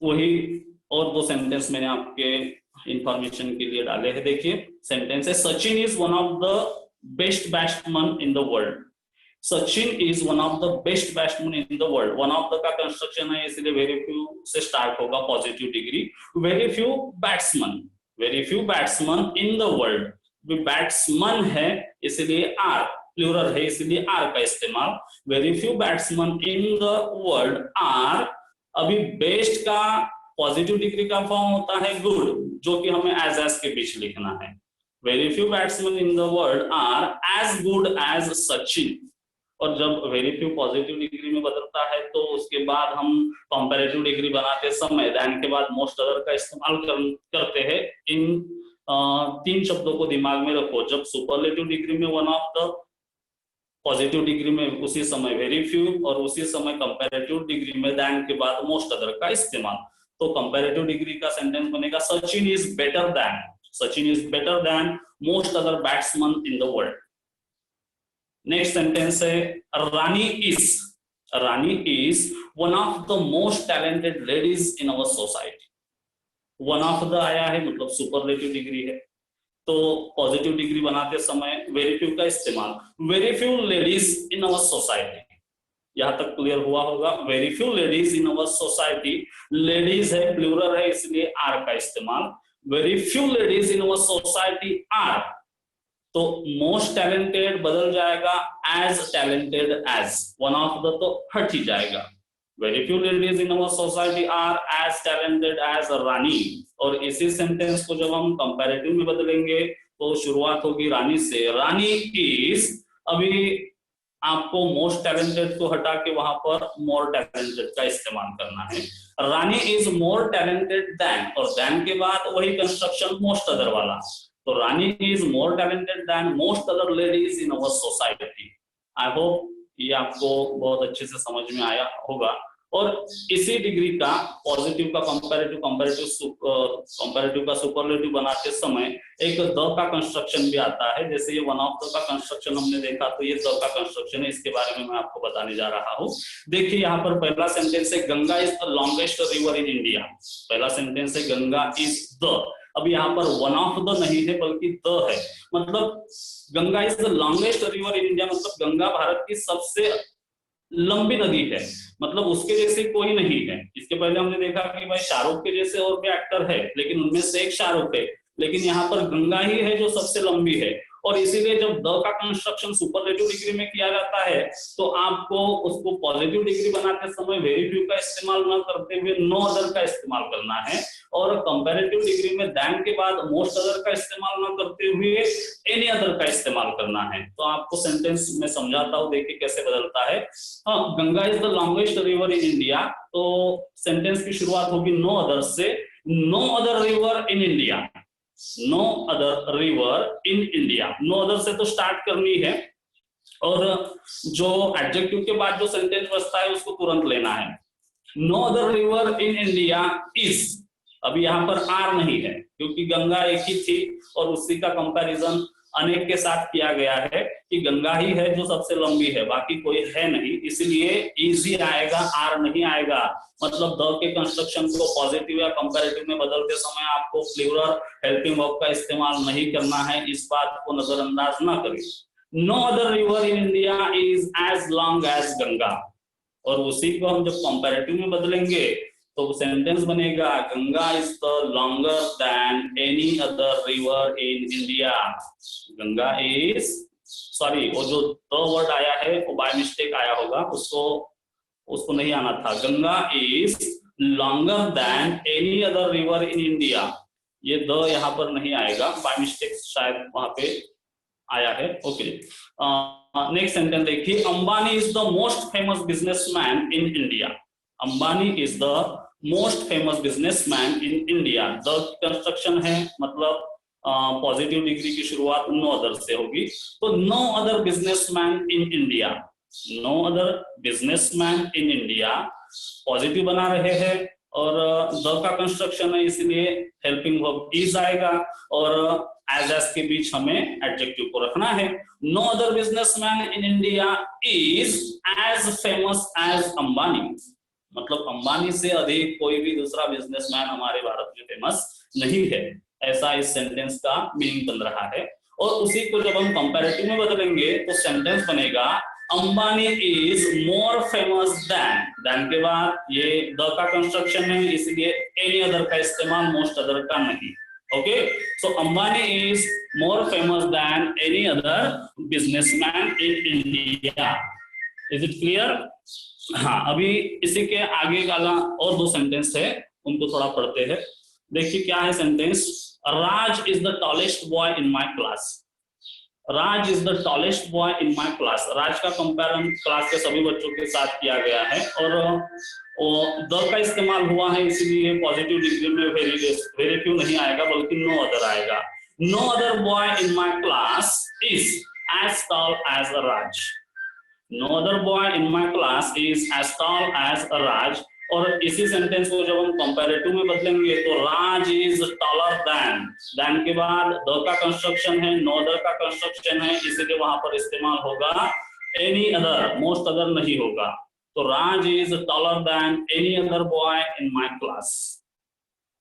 A: वही और दो सेंटेंस मैंने आपके इंफॉर्मेशन के लिए डाले हैं। देखिए सेंटेंस है, Sachin is one of the best batsman in the world. Sachin is one of the best batsman in the world. One of the का कंस्ट्रक्शन है, इसलिए वेरी फ्यू से स्टार्ट होगा positive degree. Very few batsman, very few batsman in the world. Batsman है इसलिए are, plural है इसलिए are का इस्तेमाल। Very few batsman in the world are. अभी बेस्ट का पॉजिटिव डिग्री का फॉर्म होता है गुड, जो कि हमें एज के बीच लिखना है। Very few batsman in the world are as good as Sachin. और जब वेरी फ्यू पॉजिटिव डिग्री में बदलता है तो उसके बाद हम कंपैरेटिव डिग्री बनाते समय देन के बाद मोस्ट अदर का इस्तेमाल करते हैं। इन तीन शब्दों को दिमाग में रखो। जब सुपरलेटिव डिग्री में one of the, positive degree में उसी समय वेरी फ्यू, और उसी समय कंपैरेटिव डिग्री में देन के बाद मोस्ट अदर का इस्तेमाल। तो कंपैरेटिव डिग्री का सेंटेंस बनेगा, Sachin is better than, Sachin is better than most other batsman in the world. Next sentence है, Rani is one of the most talented ladies in our society. One of the आया है मतलब superlative degree है, तो positive degree बनाते समय very few का इस्तेमाल। Very few ladies in our society, यहां तक क्लियर हुआ होगा। Very few ladies in our society, ladies है प्लूरल है इसलिए आर का इस्तेमाल। Very few ladies in our society are, तो मोस्ट टैलेंटेड बदल जाएगा as talented as, one of the तो हट ही जाएगा। Very few ladies in our society are as talented as Rani. और इसी सेंटेंस को जब हम कंपैरेटिव में बदलेंगे तो शुरुआत होगी रानी से। रानी इज, अभी आपको मोस्ट टैलेंटेड को हटा के वहां पर मोर टैलेंटेड का इस्तेमाल करना है। Rani is more talented than, और देन के बाद वही कंस्ट्रक्शन मोस्ट अदर वाला। तो Rani is more talented than most other ladies in our society. I hope ये आपको बहुत अच्छे से समझ में आया होगा। और इसी डिग्री का पॉजिटिव का कंपैरेटिव, कंपैरेटिव का सुपरलेटिव बनाते समय एक द का कंस्ट्रक्शन भी आता है। जैसे ये वन ऑफ द का कंस्ट्रक्शन हमने देखा, तो ये द का कंस्ट्रक्शन है, इसके बारे में मैं आपको बताने जा रहा हूँ। देखिए यहाँ पर पहला सेंटेंस है, Ganga is the longest river in India. पहला सेंटेंस है गंगा इज द। अब यहाँ पर वन ऑफ द नहीं है बल्कि द है, मतलब Ganga is the longest river in India, मतलब गंगा भारत की सबसे लंबी नदी है, मतलब उसके जैसे कोई नहीं है। इसके पहले हमने देखा कि भाई शाहरुख के जैसे और भी एक्टर है, लेकिन उनमें से एक शाहरुख है, लेकिन यहाँ पर गंगा ही है जो सबसे लंबी है। और इसीलिए जब द का कंस्ट्रक्शन सुपरलेटिव डिग्री में किया जाता है तो आपको उसको पॉजिटिव डिग्री बनाते समय वेरी फ्यू का इस्तेमाल न करते हुए नो अदर का इस्तेमाल करना है, और कंपैरेटिव डिग्री में देन के बाद मोस्ट अदर का इस्तेमाल न करते हुए एनी अदर का इस्तेमाल करना है। तो आपको सेंटेंस में समझाता हूँ, देखिए कैसे बदलता है। हाँ, Ganga is the longest river in India, तो सेंटेंस की शुरुआत होगी नो अदर से। No other river in India, no other river in India, no other से तो स्टार्ट करनी है, और जो एडजेक्टिव के बाद जो सेंटेंस बचता है उसको तुरंत लेना है। No other river in India is, अभी यहाँ पर आर नहीं है क्योंकि गंगा एक ही थी और उसी का कंपैरिजन अनेक के साथ किया गया है कि गंगा ही है जो सबसे लंबी है, बाकी कोई है नहीं, इसलिए इजी आएगा, आर नहीं आएगा। मतलब द के कंस्ट्रक्शन को पॉजिटिव या कंपैरेटिव में बदलते समय आपको प्लूरल हेल्पिंग वर्ब का इस्तेमाल नहीं करना है, इस बात को नजरअंदाज ना करें। No other river in India is as long as Ganga, और उसी को हम जब कंपैरेटिव में बदलेंगे तो सेंटेंस बनेगा Ganga is the longer than any other river in India. Ganga is, sorry वो जो द वर्ड आया है वो बाय मिस्टेक आया होगा, उसको नहीं आना था। Ganga is longer than any other river in India, ये द यहाँ पर नहीं आएगा, बाय मिस्टेक शायद वहां पे आया है। ओके, नेक्स्ट सेंटेंस देखिए, Ambani is the most famous businessman in India. Ambani is the most famous businessman in India. The construction है, मतलब पॉजिटिव डिग्री की शुरुआत नो अदर से होगी, तो no other businessman in India, no other businessman in India positive बना रहे हैं और द का कंस्ट्रक्शन है इसलिए हेल्पिंग वर्ब इज आएगा और एज के बीच हमें एडजेक्टिव को रखना है। No other businessman in India is as famous as Ambani, मतलब अंबानी से अधिक कोई भी दूसरा बिजनेसमैन हमारे भारत में फेमस नहीं है, ऐसा इस सेंटेंस का मीनिंग बन रहा है। और उसी को जब हम कंपैरेटिव में बदलेंगे तो सेंटेंस बनेगा Ambani is more famous than के बाद ये द का कंस्ट्रक्शन है इसलिए एनी अदर का इस्तेमाल, मोस्ट अदर का नहीं। Okay, so Ambani is more famous than any other businessman in India. Is it clear? हाँ, अभी इसी के आगे वाला और दो सेंटेंस है उनको थोड़ा पढ़ते हैं। देखिए क्या है sentence, Raj is the tallest boy in my class. Raj is the tallest boy in my class. Raj का कंपैरिजन क्लास के सभी बच्चों के साथ किया गया है और द का इस्तेमाल हुआ है इसलिए पॉजिटिव डिग्री में वेरी नहीं आएगा बल्कि नो अदर आएगा। No other boy in my class is as tall as a Raj. No other boy in my class is as tall as a Raj. और इसी सेंटेंस को जब हम कंपैरेटिव में बदलेंगे तो राज इज टॉलर देन के बाद द का कंस्ट्रक्शन है, नो अदर का कंस्ट्रक्शन है इसलिए वहां पर इस्तेमाल होगा एनी अदर, मोस्ट अदर नहीं होगा। तो Raj is taller than any other boy in my class.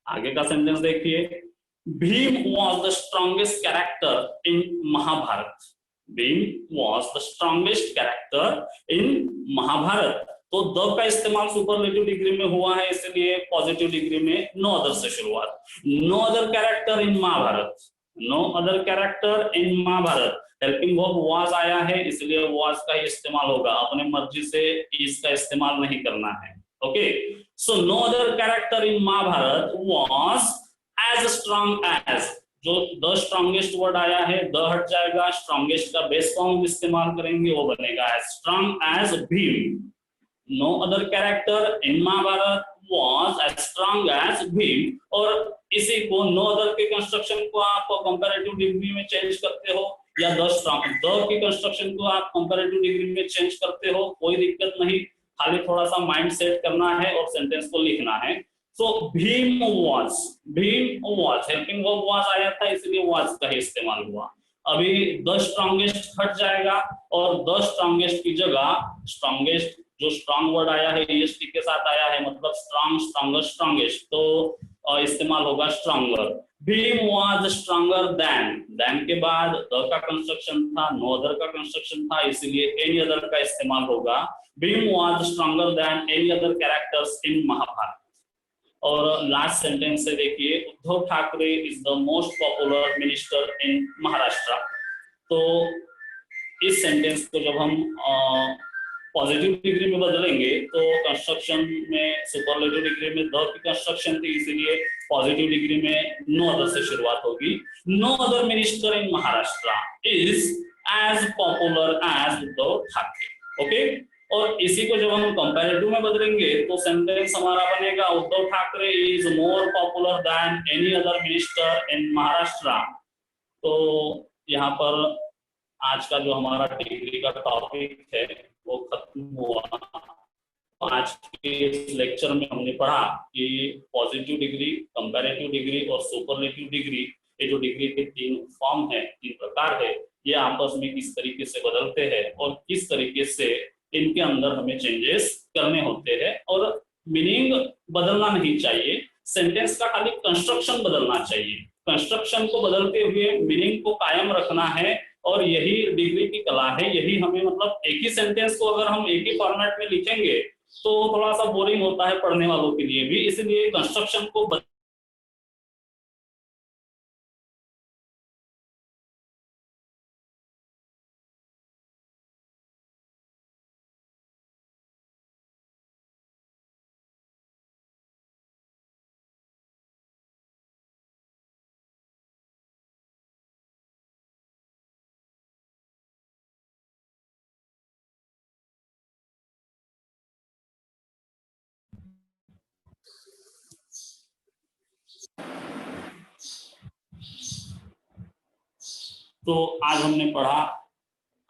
A: आगे का सेंटेंस देखिए, Bhim was the strongest character in Mahabharat. Bhim was the strongest character in Mahabharat. तो द का इस्तेमाल सुपरलेटिव डिग्री में हुआ है इसलिए पॉजिटिव डिग्री में नो अदर से शुरुआत। No other character in Mahabharata, no other character in Mahabharata. Helping verb was आया है इसलिए वाज का ही इस्तेमाल होगा, अपने मर्जी से इसका इस्तेमाल नहीं करना है। Okay, so no other character in Mahabharata was as strong as. जो द स्ट्रॉन्गेस्ट वर्ड आया है द हट जाएगा, स्ट्रॉन्गेस्ट का बेस फॉर्म इस्तेमाल करेंगे वो बनेगा as strong as Bhim. No other character in Mahabharata was as strong as Bhim। और इसी को no other के कंस्ट्रक्शन को आप कंपैरेटिव डिग्री में चेंज करते हो या द के कंस्ट्रक्शन को आप कंपैरेटिव डिग्री में चेंज करते हो, कोई दिक्कत नहीं, खाली थोड़ा सा माइंड सेट करना है और सेंटेंस को लिखना है। सो Bhim was helping verb was आया था इसलिए वाज का ही इस्तेमाल हुआ। अभी द स्ट्रॉन्गेस्ट हट जाएगा और द स्ट्रॉन्गेस्ट की जगह स्ट्रॉन्गेस्ट, जो स्ट्रॉन्ग वर्ड आया है ईएसटी के साथ आया है मतलब स्ट्रॉन्ग, स्ट्रॉन्गर, स्ट्रॉन्गेस्ट, तो इस्तेमाल होगा stronger. Bhim was stronger then के बाद द का कंस्ट्रक्शन था, नो अदर का कंस्ट्रक्शन था इसलिए एनी अदर का इस्तेमाल होगा। Bhim was stronger than any other characters in Mahabharata. और लास्ट सेंटेंस से देखिए, Uddhav Thackeray is the most popular minister in Maharashtra. तो इस सेंटेंस को जब हम पॉजिटिव डिग्री में बदलेंगे तो कंस्ट्रक्शन में सुपरलेटिव डिग्री में द की कंस्ट्रक्शन थी इसलिए पॉजिटिव डिग्री में नो अदर से शुरुआत होगी। No other minister in Maharashtra is as popular as Uddhav Thackeray. Okay, और इसी को जब हम कंपैरेटिव में बदलेंगे तो सेंटेंस हमारा बनेगा Uddhav Thackeray is more popular than any other minister in Maharashtra. तो यहाँ पर आज का जो हमारा डिग्री का टॉपिक है वो खत्म हुआ। आज के इस लेक्चर में हमने पढ़ा कि पॉजिटिव डिग्री, कंपैरेटिव डिग्री और सुपरलेटिव डिग्री, ये जो डिग्री के तीन फॉर्म है, तीन प्रकार है, ये आपस में किस तरीके से बदलते हैं और किस तरीके से इनके अंदर हमें चेंजेस करने होते हैं। और मीनिंग बदलना नहीं चाहिए, सेंटेंस का खाली कंस्ट्रक्शन बदलना चाहिए। कंस्ट्रक्शन को बदलते हुए मीनिंग को कायम रखना है और यही डिग्री की कला है। यही हमें, मतलब एक ही सेंटेंस को अगर हम एक ही फॉर्मेट में लिखेंगे तो थोड़ा सा बोरिंग होता है पढ़ने वालों के लिए भी, इसलिए कंस्ट्रक्शन को तो आज हमने पढ़ा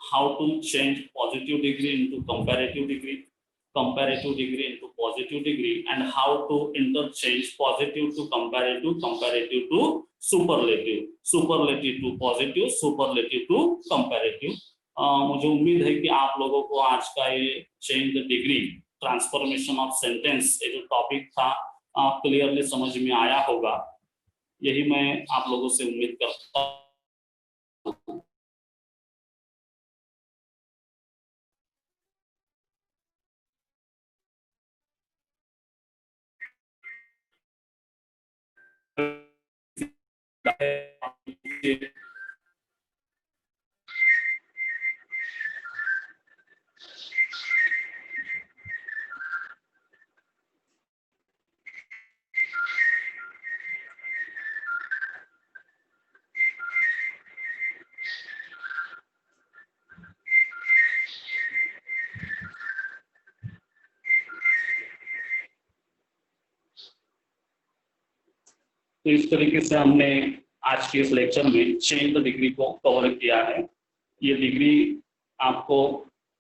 A: how to change positive degree into comparative degree. comparative degree into positive degree, and how to interchange positive to comparative to superlative to positive, superlative to comparative. मुझे उम्मीद है कि आप लोगों को आज का ये change the degree, transformation of sentence, ये जो टॉपिक था क्लियरली समझ में आया होगा, यही मैं आप लोगों से उम्मीद करता हूँ। तो इस तरीके से हमने आज के इस लेक्चर में चेंज द डिग्री को कवर किया है। ये डिग्री आपको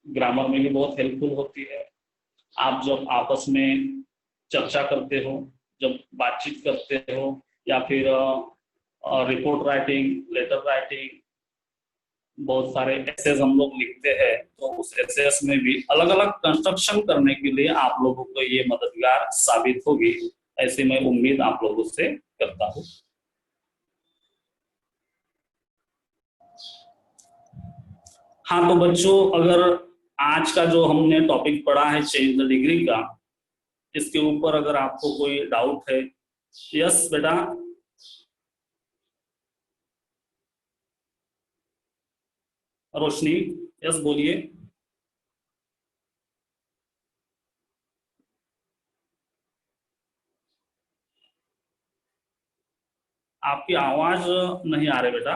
A: ग्रामर में भी बहुत हेल्पफुल होती है। आप जब आपस में चर्चा करते हो, जब बातचीत करते हो, या फिर रिपोर्ट राइटिंग, लेटर राइटिंग, बहुत सारे एसेस हम लोग लिखते हैं, तो उस एसेस में भी अलग अलग कंस्ट्रक्शन करने के लिए आप लोगों को ये मददगार साबित होगी, ऐसी मैं उम्मीद आप लोगों से करता हूँ। हाँ, तो बच्चों, अगर आज का जो हमने टॉपिक पढ़ा है चेंज द डिग्री का, इसके ऊपर अगर आपको कोई डाउट है। यस बेटा, रोशनी, यस बोलिए। आपकी आवाज नहीं आ रही बेटा।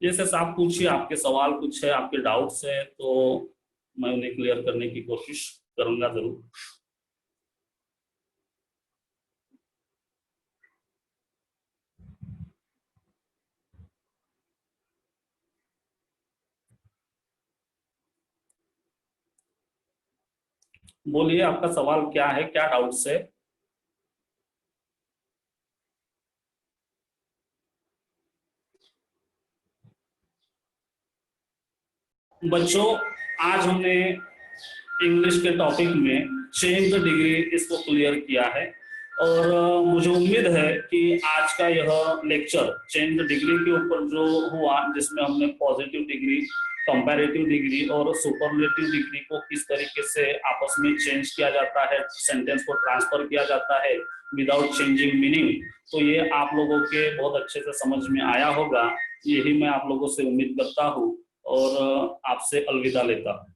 A: जैसे आप पूछिए, आपके सवाल कुछ है, आपके डाउट्स है, तो मैं उन्हें क्लियर करने की कोशिश करूंगा जरूर। बोलिए, आपका सवाल क्या है, क्या डाउट्स है? बच्चों, आज हमने इंग्लिश के टॉपिक में चेंज द डिग्री इसको क्लियर किया है, और मुझे उम्मीद है कि आज का यह लेक्चर चेंज द डिग्री के ऊपर जो हुआ, जिसमें हमने पॉजिटिव डिग्री, कंपैरेटिव डिग्री और सुपरलेटिव डिग्री को किस तरीके से आपस में चेंज किया जाता है, सेंटेंस को ट्रांसफर किया जाता है विदाउट चेंजिंग मीनिंग, तो ये आप लोगों के बहुत अच्छे से समझ में आया होगा, यही मैं आप लोगों से उम्मीद करता हूँ, और आपसे अलविदा लेता हूँ।